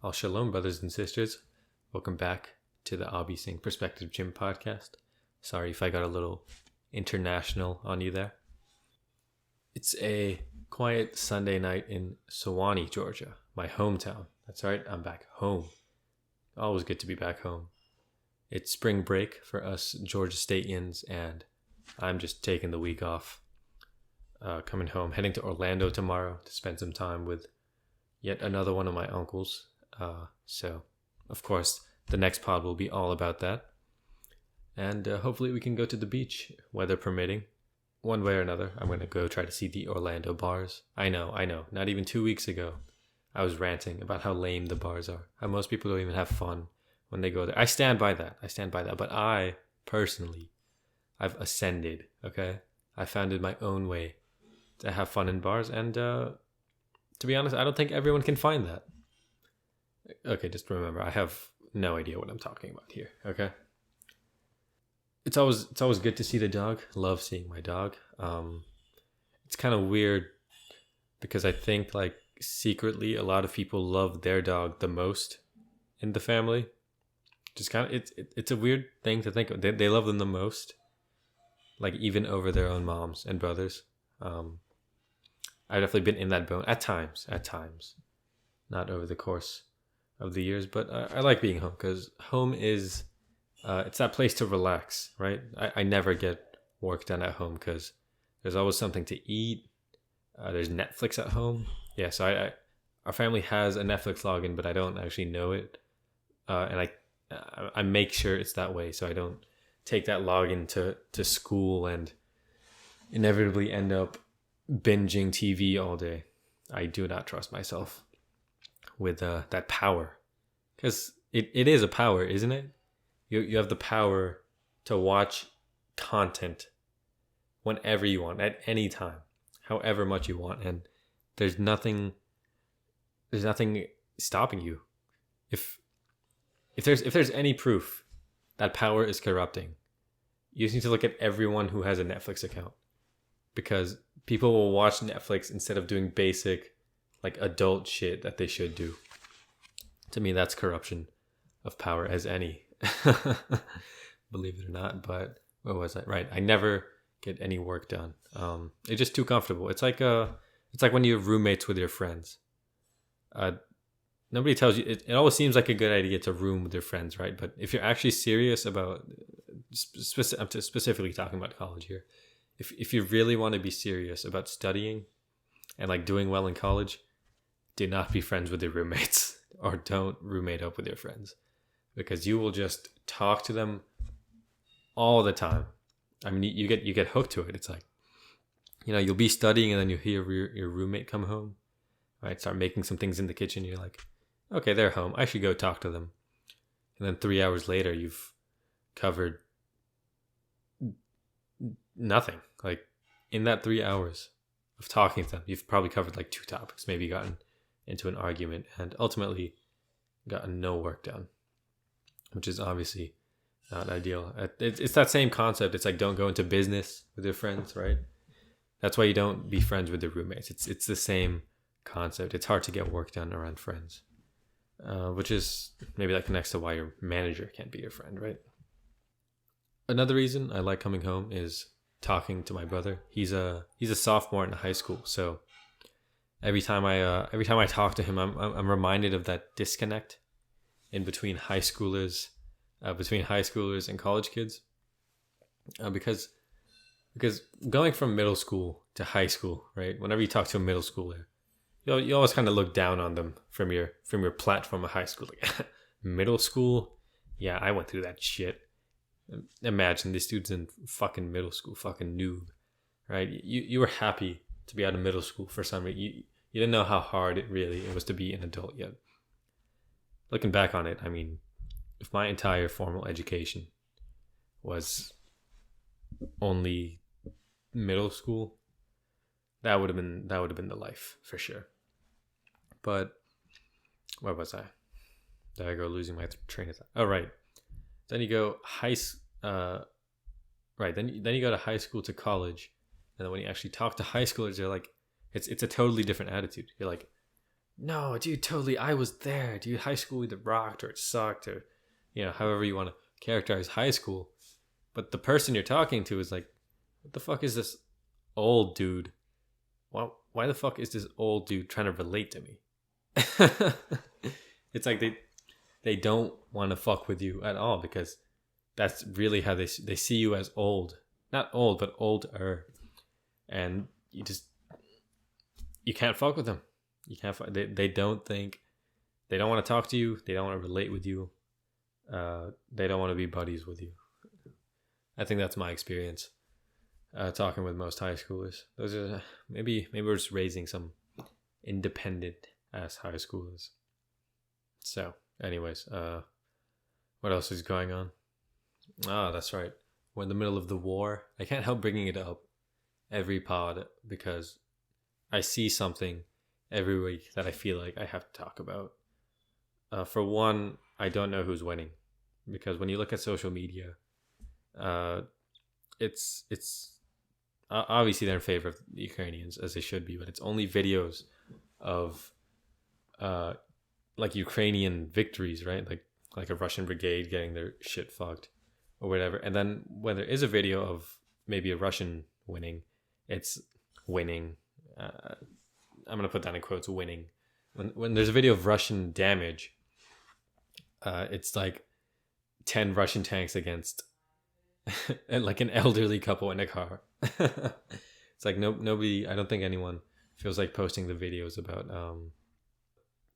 Al Shalom, brothers and sisters. Welcome back to the Abi Singh Perspective Gym podcast. Sorry if I got a little international on you there. It's a quiet Sunday night in Sewanee, Georgia, my hometown. That's right, I'm back home. Always good to be back home. It's spring break for us Georgia Stateans, and I'm just taking the week off. Coming home, heading to Orlando tomorrow to spend some time with yet another one of my uncles. So, of course, the next pod will be all about that. And hopefully we can go to the beach, weather permitting. One way or another, I'm going to go try to see the Orlando bars. I know. Not even 2 weeks ago, I was ranting about how lame the bars are. How most people don't even have fun when they go there. I stand by that. But I, personally, I've ascended, okay? I founded my own way to have fun in bars. And to be honest, I don't think everyone can find that. Okay, just remember, I have no idea what I'm talking about here, okay? It's always good to see the dog. Love seeing my dog. It's kind of weird because I think like secretly a lot of people love their dog the most in the family. Just kind of it's a weird thing to think of. They love them the most, like even over their own moms and brothers. I've definitely been in that boat at times, not over the course of the years, but I like being home because home is it's that place to relax, right? I never get work done at home because there's always something to eat. There's Netflix at home. Yeah, so our family has a Netflix login, but I don't actually know it, and I make sure it's that way so I don't take that login to school and inevitably end up binging TV all day. I do not trust myself with that power, because it is a power, isn't it? You have the power to watch content whenever you want, at any time, however much you want, and there's nothing stopping you. If there's any proof that power is corrupting, you just need to look at everyone who has a Netflix account, because people will watch Netflix instead of doing basic like adult shit that they should do. To me, that's corruption of power as any. Believe it or not. But where was I? Right, I never get any work done. It's just too comfortable. It's like when you have roommates with your friends. Nobody tells you. It always seems like a good idea to room with your friends, right? But if you're actually serious about, I'm specifically talking about college here. If you really want to be serious about studying and like doing well in college, do not be friends with your roommates, or don't roommate up with your friends, because you will just talk to them all the time. I mean, you get hooked to it. It's like, you'll be studying and then you hear your roommate come home, right? Start making some things in the kitchen. You're like, okay, they're home. I should go talk to them. And then 3 hours later, you've covered nothing. Like in that 3 hours of talking to them, you've probably covered like 2 topics, maybe gotten into an argument, and ultimately gotten no work done, which is obviously not ideal. It's that same concept. It's like, don't go into business with your friends, right? That's why you don't be friends with your roommates. It's the same concept. It's hard to get work done around friends, which is maybe that connects to why your manager can't be your friend, right? Another reason I like coming home is talking to my brother. He's a sophomore in high school, so every time I talk to him, I'm reminded of that disconnect in between high schoolers and college kids, because going from middle school to high school, right? Whenever you talk to a middle schooler, you always kind of look down on them from your platform of high school. Like, middle school, yeah, I went through that shit. Imagine this dude's in fucking middle school, fucking noob, right? You were happy to be out of middle school for some reason. You didn't know how hard it was to be an adult yet. Looking back on it, I mean, if my entire formal education was only middle school, that would have been the life for sure. But where was I? There I go, losing my train of thought. Oh, right. Then you go Then you go to high school to college, and then when you actually talk to high schoolers, they're like, it's a totally different attitude. You're like, no, dude, totally, I was there, dude. High school either rocked or it sucked, or however you want to characterize high school. But the person you're talking to is like, what the fuck is this old dude? Why the fuck is this old dude trying to relate to me? It's like they don't want to fuck with you at all, because that's really how they see you as old. Not old, but older. And you can't fuck with them. You can't. They don't think. They don't want to talk to you. They don't want to relate with you. They don't want to be buddies with you. I think that's my experience. Talking with most high schoolers. Those are maybe we're just raising some independent ass high schoolers. So, anyways, what else is going on? Ah, that's right. We're in the middle of the war. I can't help bringing it up every pod because I see something every week that I feel like I have to talk about. For one, I don't know who's winning, because when you look at social media, it's obviously they're in favor of the Ukrainians, as they should be, but it's only videos of like Ukrainian victories, right? Like a Russian brigade getting their shit fucked or whatever. And then when there is a video of maybe a Russian winning, it's winning. I'm gonna put that in quotes, winning. When there's a video of Russian damage, it's like 10 Russian tanks against like an elderly couple in a car. It's like nobody. I don't think anyone feels like posting the videos about.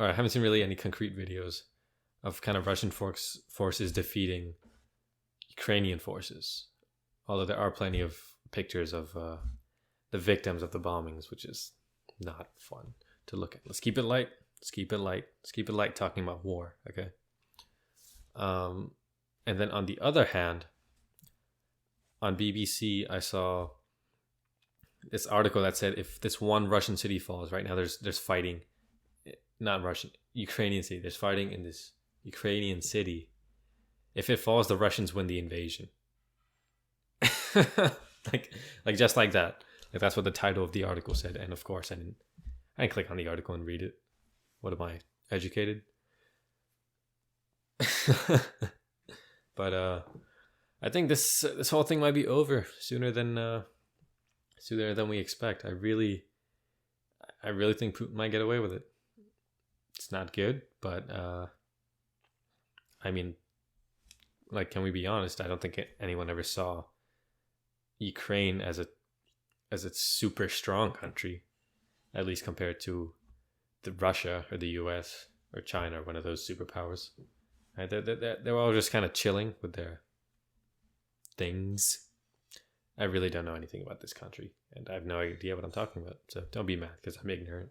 Or I haven't seen really any concrete videos of kind of Russian forces defeating Ukrainian forces. Although there are plenty of pictures of the victims of the bombings, which is not fun to look at. Let's keep it light. Let's keep it light. Let's keep it light talking about war, okay? And then on the other hand, on BBC, I saw this article that said if this one Russian city falls, right now there's fighting, not Russian, Ukrainian city. There's fighting in this Ukrainian city. If it falls, the Russians win the invasion. like just like that. Like that's what the title of the article said. And of course, I didn't click on the article and read it. What am I, educated? But I think this whole thing might be over sooner than we expect. I really think Putin might get away with it. It's not good, but I mean, like, can we be honest? I don't think anyone ever saw Ukraine as a super strong country, at least compared to the Russia or the US or China, or one of those superpowers. Right? They're all just kind of chilling with their things. I really don't know anything about this country, and I have no idea what I'm talking about. So don't be mad because I'm ignorant.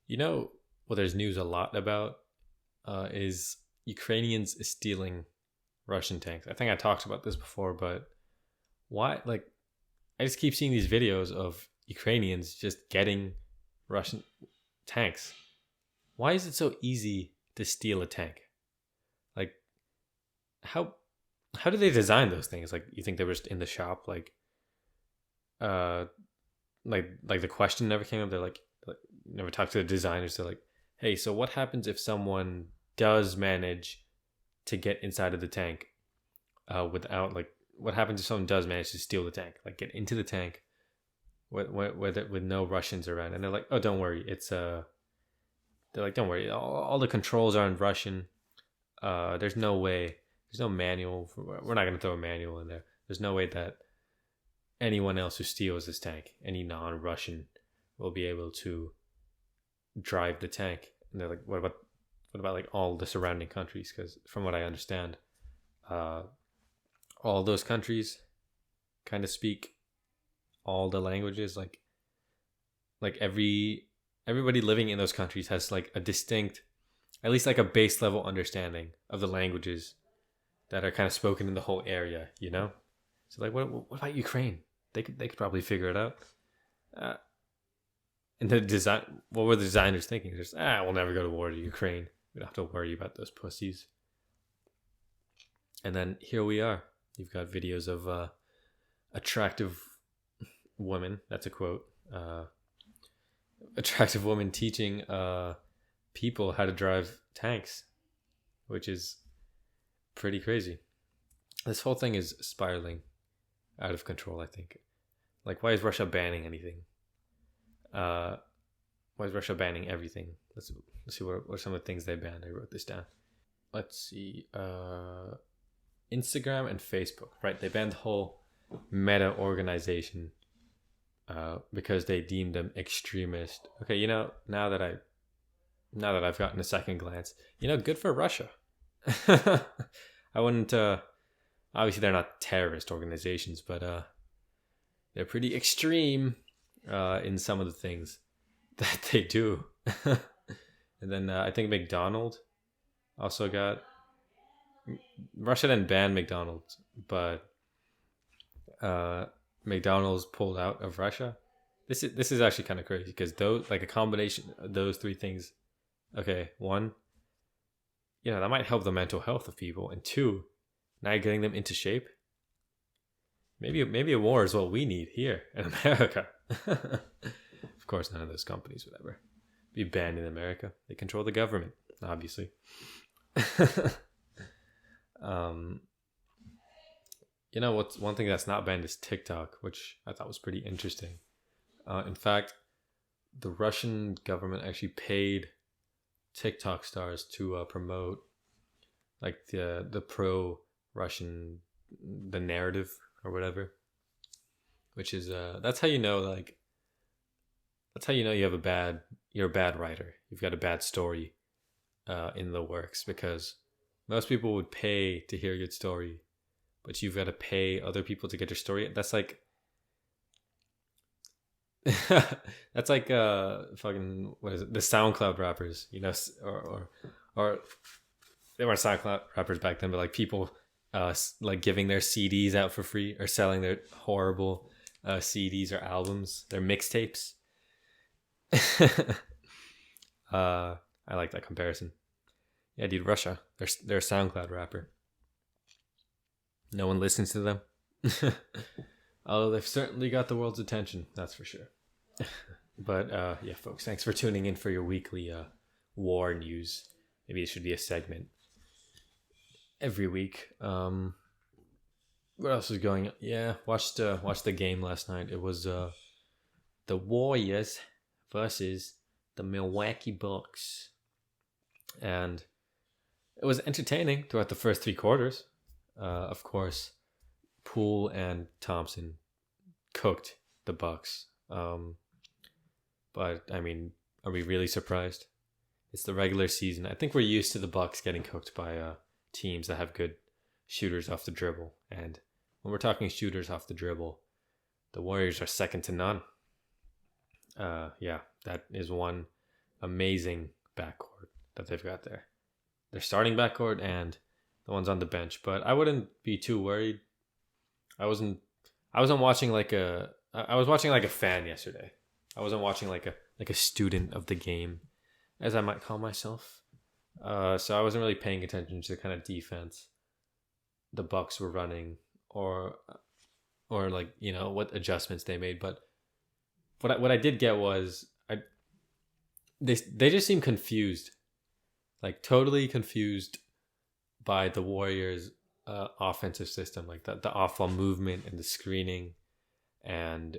You know what there's news a lot about is Ukrainians stealing Russian tanks. I think I talked about this before, but why? Like, I just keep seeing these videos of Ukrainians just getting Russian tanks. Why is it so easy to steal a tank? Like, how do they design those things? Like, you think they were just in the shop? Like the question never came up. They're like never talked to the designers. They're like, hey, so what happens if someone does manage to get inside of the tank without, like, what happens if someone does manage to steal the tank, like get into the tank with no Russians around? And they're like, oh, don't worry, it's they're like, don't worry, all the controls are in Russian. There's no way, there's no manual. We're not going to throw a manual in there. There's no way that anyone else who steals this tank, any non-Russian, will be able to drive the tank. And they're like, what about like all the surrounding countries? Because from what I understand, all those countries kind of speak all the languages. Like everybody living in those countries has like a distinct, at least like a base level understanding of the languages that are kind of spoken in the whole area, you know? So like, what about Ukraine? They could probably figure it out. And the design, what were the designers thinking? Just, we'll never go to war to Ukraine. We don't have to worry about those pussies. And then here we are. You've got videos of attractive women. That's a quote. Attractive women teaching people how to drive tanks, which is pretty crazy. This whole thing is spiraling out of control, I think. Like, why is Russia banning anything? Why is Russia banning everything? Let's see what are some of the things they banned. I wrote this down. Let's see. Instagram and Facebook, right? They banned the whole Meta organization because they deemed them extremist. Okay, now that I've gotten a second glance, good for Russia. I wouldn't. Obviously, they're not terrorist organizations, but they're pretty extreme in some of the things that they do. And then I think McDonald's also got. Russia didn't ban McDonald's, but McDonald's pulled out of Russia. This is actually kind of crazy because those, like, a combination of those three things. Okay, one, that might help the mental health of people, and two, now you're getting them into shape. Maybe a war is what we need here in America. Of course, none of those companies would ever be banned in America. They control the government, obviously. What's one thing that's not banned is TikTok, which I thought was pretty interesting. In fact, the Russian government actually paid TikTok stars to promote like the pro-Russian, the narrative or whatever, which is that's how you know you're a bad writer. You've got a bad story in the works, because most people would pay to hear a good story, but you've got to pay other people to get your story. That's like that's like fucking, what is it? The SoundCloud rappers, or they weren't SoundCloud rappers back then, but like people like giving their CDs out for free or selling their horrible CDs or albums, their mixtapes. I like that comparison. Yeah, dude, Russia, they're a SoundCloud rapper. No one listens to them. Although they've certainly got the world's attention, that's for sure. But yeah, folks, thanks for tuning in for your weekly war news. Maybe it should be a segment every week. What else is going on? Yeah, watched the game last night. It was the Warriors versus the Milwaukee Bucks, and it was entertaining throughout the first three quarters. Of course, Poole and Thompson cooked the Bucks. But I mean, are we really surprised? It's the regular season. I think we're used to the Bucks getting cooked by teams that have good shooters off the dribble. And when we're talking shooters off the dribble, the Warriors are second to none. Yeah, that is one amazing backcourt that they've got there. Their starting backcourt and the ones on the bench. But I wouldn't be too worried. I wasn't watching I was watching like a fan yesterday. I wasn't watching like a student of the game, as I might call myself. So I wasn't really paying attention to the kind of defense the Bucks were running, or like, what adjustments they made. But what I did get was they just seemed confused, like totally confused by the Warriors' offensive system, like the off-ball movement and the screening and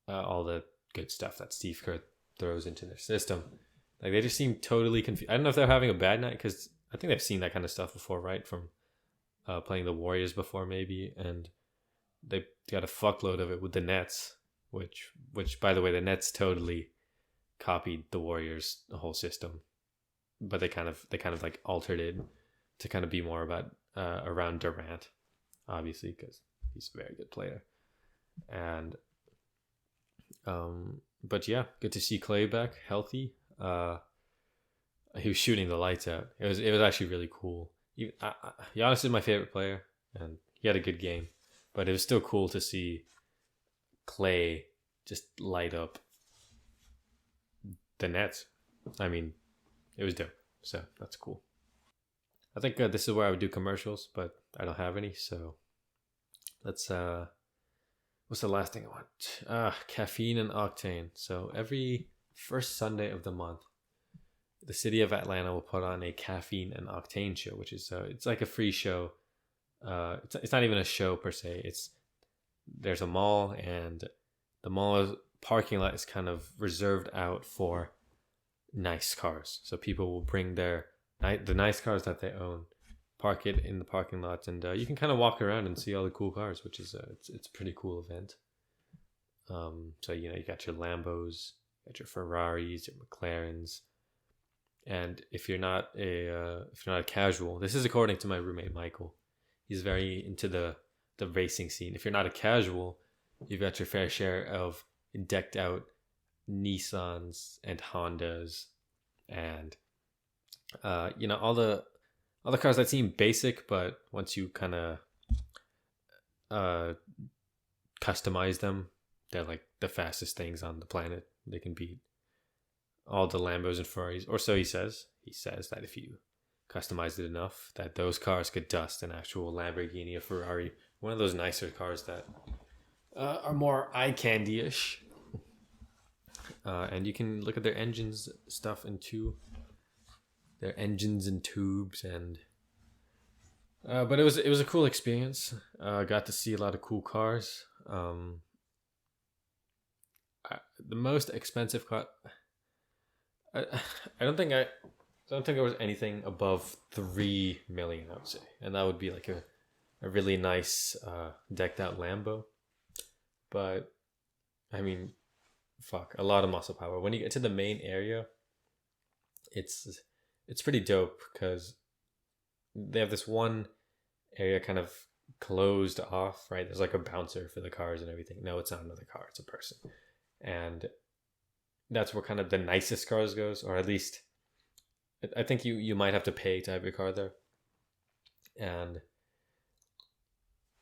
all the good stuff that Steve Kerr throws into their system. Like, they just seem totally confused. I don't know if they're having a bad night, because I think they've seen that kind of stuff before, right? From playing the Warriors before, maybe, and they got a fuckload of it with the Nets, which by the way, the Nets totally copied the Warriors' whole system, but they kind of like altered it to kind of be more about around Durant, obviously, because he's a very good player. And but yeah, good to see Clay back healthy. He was shooting the lights out. It was actually really cool. Giannis is my favorite player, and he had a good game, but it was still cool to see Clay just light up the Nets. I mean, it was dope. So that's cool. I think this is where I would do commercials, but I don't have any, so Let's what's the last thing I want? Caffeine and octane. So every first Sunday of the month, the city of Atlanta will put on a caffeine and octane show, which is it's like a free show. It's not even a show per se. There's a mall, and the mall parking lot is kind of reserved out for nice cars. So people will bring the nice cars that they own, park it in the parking lot, and you can kind of walk around and see all the cool cars, which is it's a pretty cool event. So you got your Lambos, you got your Ferraris, your McLarens, and if you're not a casual, this is according to my roommate Michael. He's very into the racing scene. If you're not a casual, you've got your fair share of decked out Nissans and Hondas, and all the cars that seem basic, but once you kind of customize them, they're like the fastest things on the planet. They can beat all the Lambos and Ferraris, or so he says. He says that if you customized it enough, that those cars could dust an actual Lamborghini or Ferrari, one of those nicer cars that are more eye candy-ish. And you can look at their engines stuff their engines and tubes, and but it was a cool experience. Got to see a lot of cool cars. The most expensive car, I don't think there was anything above 3 million, I would say, and that would be like a really nice decked out Lambo. But I mean, fuck, a lot of muscle power. When you get to the main area, it's pretty dope because they have this one area kind of closed off, right? There's like a bouncer for the cars and everything. No, it's not another car, it's a person. And that's where kind of the nicest cars goes, or at least I think you might have to pay to have your car there. And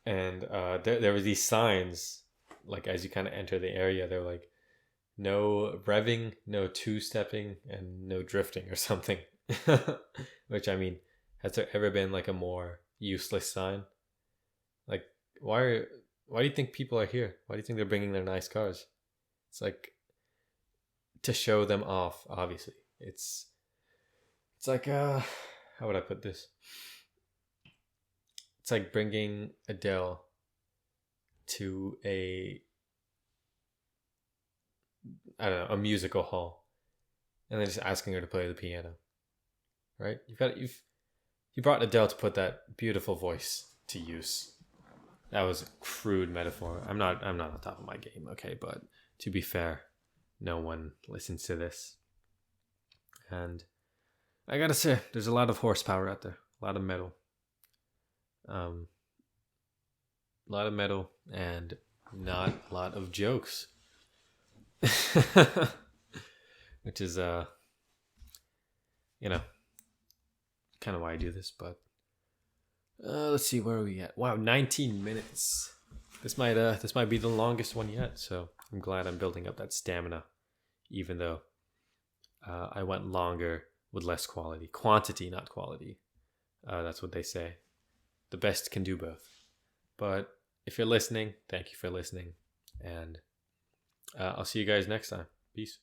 there were these signs, like as you kind of enter the area, they're like, no revving, no two-stepping, and no drifting or something. Which, I mean, has there ever been like a more useless sign? Like, why do you think people are here? Why do you think they're bringing their nice cars? It's like to show them off, obviously. It's like how would I put this? It's like bringing Adele to a a musical hall, and then just asking her to play the piano. Right? You brought Adele to put that beautiful voice to use. That was a crude metaphor. I'm not on top of my game, okay, but to be fair, no one listens to this. And I gotta say, there's a lot of horsepower out there, a lot of metal. A lot of metal and not a lot of jokes. Which is kind of why I do this, but let's see, where are we at? Wow, 19 minutes. This might be the longest one yet, so I'm glad I'm building up that stamina, even though I went longer with less quality. Quantity, not quality. That's what they say. The best can do both. But if you're listening, thank you for listening, and I'll see you guys next time. Peace.